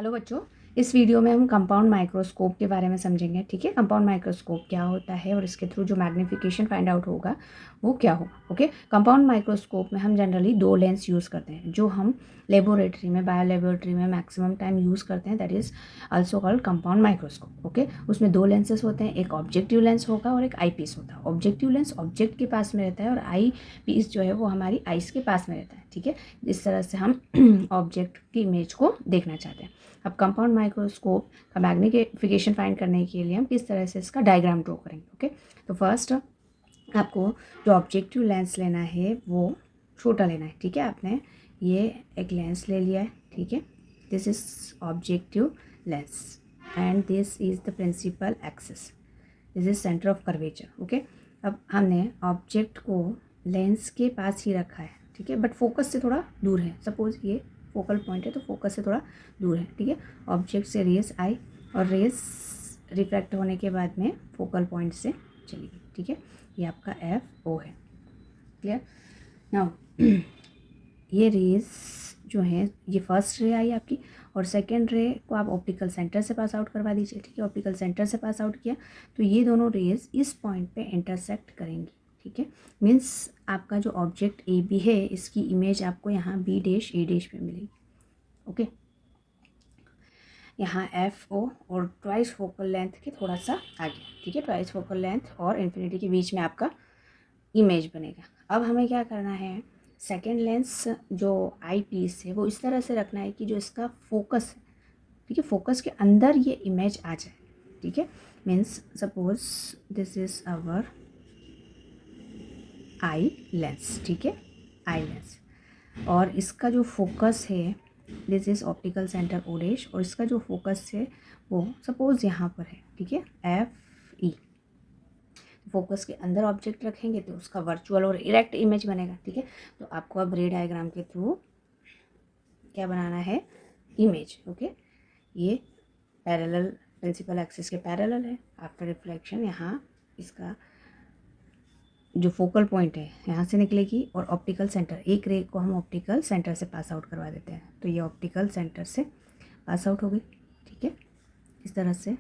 Hello बच्चों, इस video में हम कंपाउंड माइक्रोस्कोप के बारे में समझेंगे। ठीक है, कंपाउंड माइक्रोस्कोप क्या होता है और इसके थ्रू जो मैग्नीफिकेशन फाइंड आउट होगा वो क्या होगा। ओके, कंपाउंड माइक्रोस्कोप में हम जनरली दो लेंस यूज़ करते हैं जो हम लेबोरेटरी में, बायो लेबोरेटरी में मैक्सिमम टाइम यूज़ करते हैं, that is also called compound microscope. Okay, उसमें दो लेंसेज होते हैं, एक ऑब्जेक्टिव लेंस होगा और एक आई पीस होता है। ऑब्जेक्टिव लेंस ऑब्जेक्ट के पास में रहता है और आई पीस जो है वो हमारी आइस के पास में रहता है। ठीक है, इस तरह से हम ऑब्जेक्ट की इमेज को देखना चाहते हैं। अब कंपाउंड माइक्रोस्कोप का मैग्नीफिकेशन फाइंड करने के लिए हम किस तरह से इसका डायग्राम ड्रॉ करेंगे। ओके, तो फर्स्ट आपको जो ऑब्जेक्टिव लेंस लेना है वो छोटा लेना है। ठीक है, आपने ये एक लेंस ले लिया है। ठीक है, this is objective lens and this is the principal axis, this is centre of curvature. Okay, अब हमने ऑब्जेक्ट को लेंस के पास ही रखा है। ठीक है, बट फोकस से थोड़ा दूर है। सपोज ये फोकल पॉइंट है तो फोकस से थोड़ा दूर है। ठीक है, ऑब्जेक्ट से रेस आई और रेस रिफ्रैक्ट होने के बाद में फोकल पॉइंट से चली गई। ठीक है, ये आपका FO है। क्लियर नाउ ये रेस जो है, ये फर्स्ट रे आई आपकी और सेकेंड रे को आप ऑप्टिकल सेंटर से पास आउट करवा दीजिए। ठीक है, ऑप्टिकल सेंटर से पास आउट किया तो ये दोनों रेस इस पॉइंट पे इंटरसेक्ट करेंगी। ठीक है, मीन्स आपका जो ऑब्जेक्ट AB है इसकी इमेज आपको यहाँ B', A' पे मिलेगी। ओके, यहाँ FO और ट्वाइस फोकल लेंथ के थोड़ा सा आगे। ठीक है, ट्वाइस फोकल लेंथ और इन्फिनिटी के बीच में आपका इमेज बनेगा। अब हमें क्या करना है, सेकेंड लेंस जो आई पीस है वो इस तरह से रखना है कि जो इसका फोकस है, ठीक है, फोकस के अंदर ये इमेज आ जाए। ठीक है, means suppose this is our eye lens. ठीक है, आई लेंस और इसका जो फोकस है this is optical centre O' और इसका जो फोकस है वो सपोज यहाँ पर है। ठीक है, FE। फोकस के अंदर ऑब्जेक्ट रखेंगे तो उसका वर्चुअल और इरेक्ट इमेज बनेगा। ठीक है, तो आपको अब रे डायग्राम के थ्रू क्या बनाना है, इमेज। ओके, ये पैरेलल, प्रिंसिपल एक्सिस के पैरेलल है। आफ्टर रिफ्लेक्शन यहाँ इसका जो फोकल पॉइंट है यहाँ से निकलेगी और ऑप्टिकल सेंटर, एक रे को हम ऑप्टिकल सेंटर से पास आउट करवा देते हैं तो ये ऑप्टिकल सेंटर से पास आउट हो गई। ठीक है, इस तरह से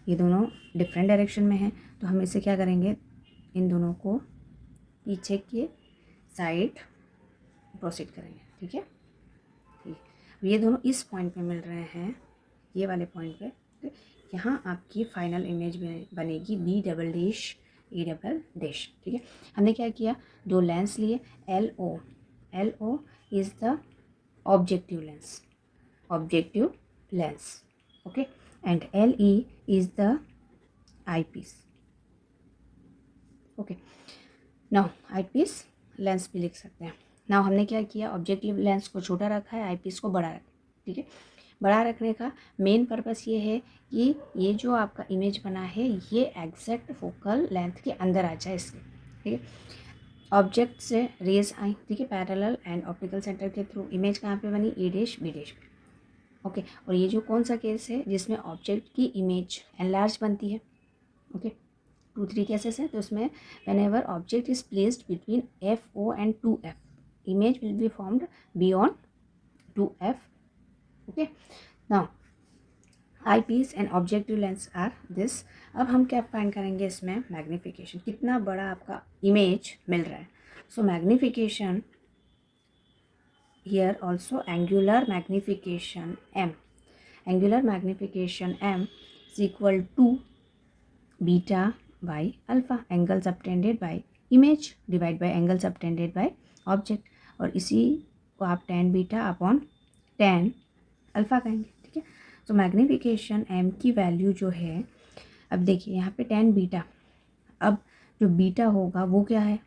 ये दोनों डिफरेंट डायरेक्शन में हैं तो हम इसे क्या करेंगे, इन दोनों को पीछे के साइड प्रोसीड करेंगे। ठीक है, ये दोनों इस पॉइंट पे मिल रहे हैं, ये वाले पॉइंट पे। तो यहाँ आपकी फाइनल इमेज बनेगी B', A'। ठीक है, हमने क्या किया, दो लेंस लिए, LO is the objective lens. Okay, and LE is the eyepiece. Okay, now eyepiece lens भी लिख सकते हैं। नाउ हमने क्या किया, ऑब्जेक्टिव लेंस को छोटा रखा है, आई पीस को बड़ा रखा। ठीक है, बड़ा रखने का मेन पर्पस ये है कि ये जो आपका इमेज बना है ये एग्जैक्ट फोकल लेंथ के अंदर आ जाए इसके। ठीक है, ऑब्जेक्ट से रेज आई। ठीक है, पैरेलल एंड ऑप्टिकल सेंटर के थ्रू इमेज कहाँ पे बनी, A', B' पे। ओके, और ये जो कौन सा केस है जिसमें ऑब्जेक्ट की इमेज एनलार्ज बनती है। ओके, 2-3 केसेस हैं तो उसमें whenever object is placed between FO and 2F, image will be formed beyond 2F। Okay, now eyepiece and objective lens are this. अब हम क्या फाइंड करेंगे इसमें, मैग्नीफिकेशन, कितना बड़ा आपका इमेज मिल रहा है। So magnification here also angular magnification M is equal to beta by alpha, angle subtended by image divided by angle subtended by object, और इसी को आप tan beta upon tan alpha कहेंगे। ठीक है, तो मैग्नीफिकेशन M की वैल्यू जो है, अब देखिए यहाँ पे tan बीटा, अब जो बीटा होगा वो क्या है,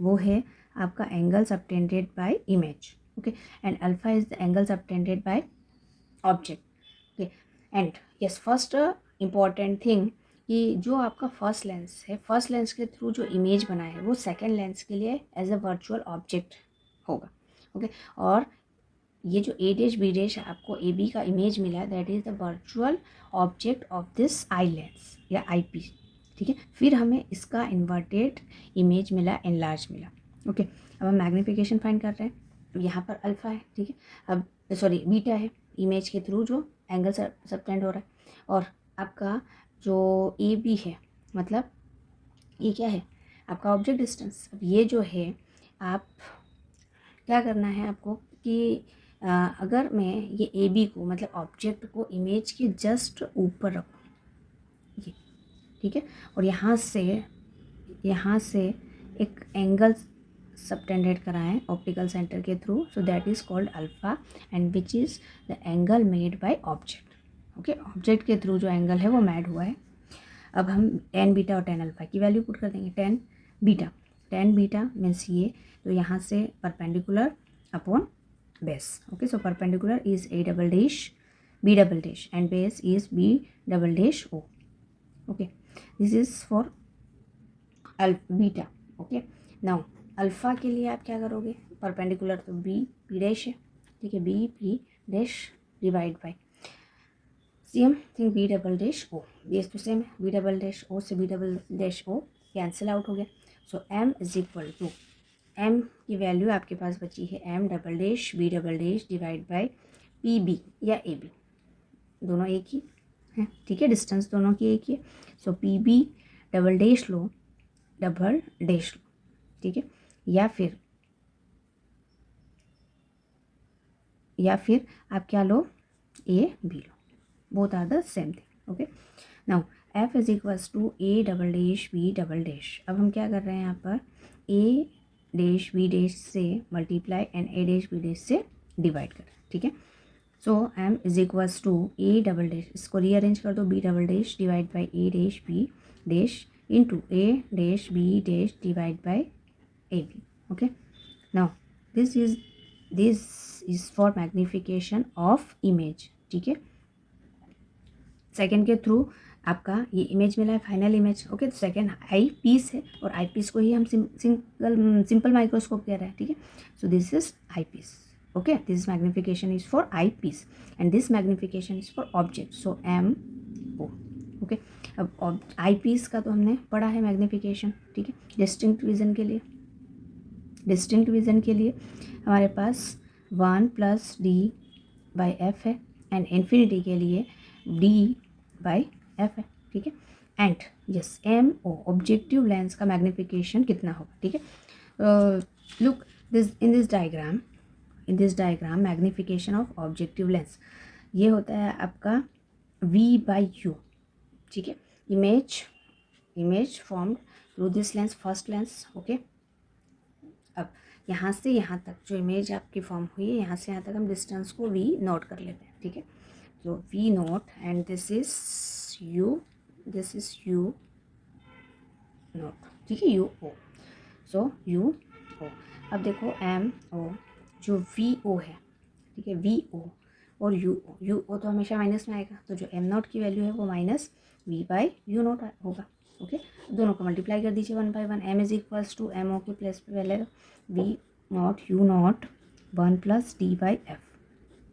वो है आपका angle subtended bye image. Okay, and alpha is the angle subtended bye object. Okay, and yes, first important thing कि जो आपका फर्स्ट लेंस है, फर्स्ट लेंस के थ्रू जो इमेज बना है वो सेकेंड लेंस के लिए एज अ वर्चुअल ऑब्जेक्ट होगा। ओके, और ये जो A', B' आपको AB का इमेज मिला है that is the virtual object of this eye lens या आई पीस। ठीक है, फिर हमें इसका इन्वर्टेड इमेज मिला, एनलार्ज मिला। ओके, अब हम मैग्नीफिकेशन फाइंड कर रहे हैं। अब यहाँ पर अल्फ़ा है। ठीक है, अब सॉरी बीटा है, इमेज के थ्रू जो एंगल सबटेंड हो रहा है। और आपका जो ए बी है, मतलब ये क्या है आपका ऑब्जेक्ट डिस्टेंस। अब ये जो है आप क्या करना है आपको कि अगर मैं ये ए बी को मतलब ऑब्जेक्ट को इमेज के जस्ट ऊपर रखूँ ये, ठीक है, और यहाँ से एक एंगल सबटेंडेड कराएं ऑप्टिकल सेंटर के through, so that is called alpha and which is the angle made by object. Okay, object के थ्रू जो एंगल है वो मेड हुआ है। अब हम टेन बीटा और टेन अल्फ़ा की वैल्यू पुट कर देंगे। टेन बीटा मीन्स ये, तो यहाँ से perpendicular upon base. Okay, so perpendicular is A double dash B double dash and base is B double dash O. Okay, this is for beta. Okay, now alpha के लिए आप क्या करोगे, perpendicular तो बी डैश है, ठीक है, B dash divide by same thing B double dash O, base तो सेम है, बी डबल डैश ओ से B double dash O cancel out हो गया। So M is equal to, M की वैल्यू आपके पास बची है M double dash B double dash divide by P B या ए बी, दोनों एक ही है, ठीक है, डिस्टेंस दोनों की एक ही है। So P B double dash लो, डबल डैश लो, ठीक है, या फिर आप क्या लो, ए बी लो, both are the same thing. Okay, now F is equals to A double dash B double dash. अब हम क्या कर रहे हैं यहाँ पर, ए डैश बी डैश से multiply and A dash B dash से डिवाइड कर रहे हैं, ठीक है। So M is equals to A double dash, इसको रीअरेंज कर दो, B double dash divide by A dash B dash into A dash B dash divide by A B. Okay, now this is for magnification of image, ठीक है। Second के through आपका ये image मिला है, फाइनल इमेज। ओके, तो second I piece है और आई पीस को ही हम सिंपल माइक्रोस्कोप कह रहे हैं, ठीक है। So this is eyepiece. Okay, this magnification is for eyepiece and this magnification is for object, so M O. Okay, अब आई पीस का तो हमने पढ़ा है मैग्निफिकेशन, ठीक है। डिस्टिंक्ट विजन के लिए हमारे पास 1 + d/f है एंड इन्फिनिटी के लिए d/f है, ठीक है। And yes M O objective lens का मैग्निफिकेशन कितना होगा, ठीक है। Look in this diagram magnification of objective lens ये होता है आपका v/u, ठीक है। Image formed through this lens, first lens. Okay, अब यहाँ से यहाँ तक जो इमेज आपकी फॉर्म हुई है, यहाँ से यहाँ तक हम डिस्टेंस को v नोट कर लेते हैं, ठीक है। so v naught and this is u naught, ठीक है, u o, so u o। अब देखो m o जो v o है, ठीक है, v o और u o तो हमेशा माइनस में आएगा, तो जो m नॉट की वैल्यू है वो माइनस v/u नॉट होगा। ओके, दोनों को मल्टीप्लाई कर दीजिए 1/1, m is equals to m o के प्लेस पे पहले v not u not 1 + d/f,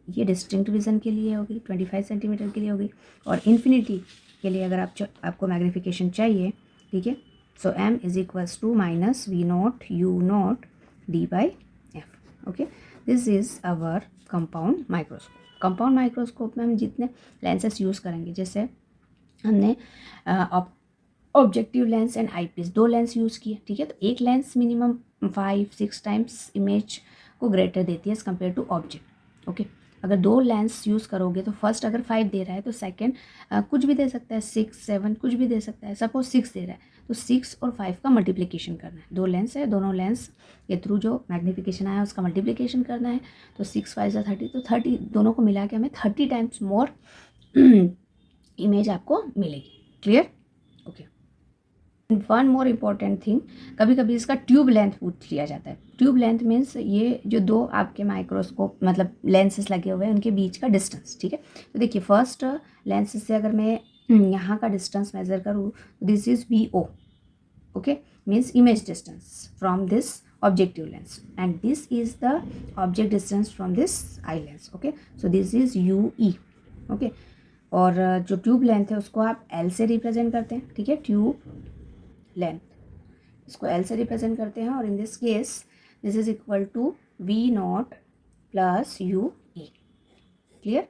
ये डिस्टिंक्ट विजन के लिए होगी, 25 सेंटीमीटर के लिए होगी। और इन्फिनिटी के लिए अगर आपको मैग्निफिकेशन चाहिए, ठीक है, so m is equals to minus v not u not d/f। Okay, this is our compound microscope. Compound microscope में हम जितने लेंसेस यूज़ करेंगे, जैसे हमने objective lens and eyepiece 2 lens use किए, ठीक है, तो एक लेंस मिनिमम 5-6 टाइम्स इमेज को ग्रेटर देती है as compare to object. Okay, अगर 2 लेंस यूज़ करोगे तो फर्स्ट अगर 5 दे रहा है तो सेकंड कुछ भी दे सकता है, 6-7 कुछ भी दे सकता है। सपोज 6 दे रहा है तो 6 और 5 का मल्टीप्लिकेशन करना है। 2 लेंस है, दोनों लेंस के थ्रू जो मैग्निफिकेशन आया उसका मल्टीप्लिकेशन करना है, तो 6×5 = 30, तो 30 दोनों को मिला के हमें 30 टाइम्स मोर इमेज आपको मिलेगी। Clear? Okay, one more important thing, कभी कभी इसका ट्यूब लेंथ पूछ लिया जाता है। ट्यूब लेंथ मीन्स ये जो 2 आपके माइक्रोस्कोप मतलब लेंसेस लगे हुए हैं उनके बीच का डिस्टेंस, ठीक है। तो देखिए फर्स्ट लेंस से अगर मैं यहाँ का डिस्टेंस मेजर करूँ, this is VO, okay, means image distance from this objective lens and this is the object distance from this eye lens. Okay, so this is UE। Okay, और जो tube length है उसको आप L से represent करते हैं, ठीक है, ट्यूब लेंथ इसको L से रिप्रेजेंट करते हैं, और in this case this is equal to V not + UE। Clear?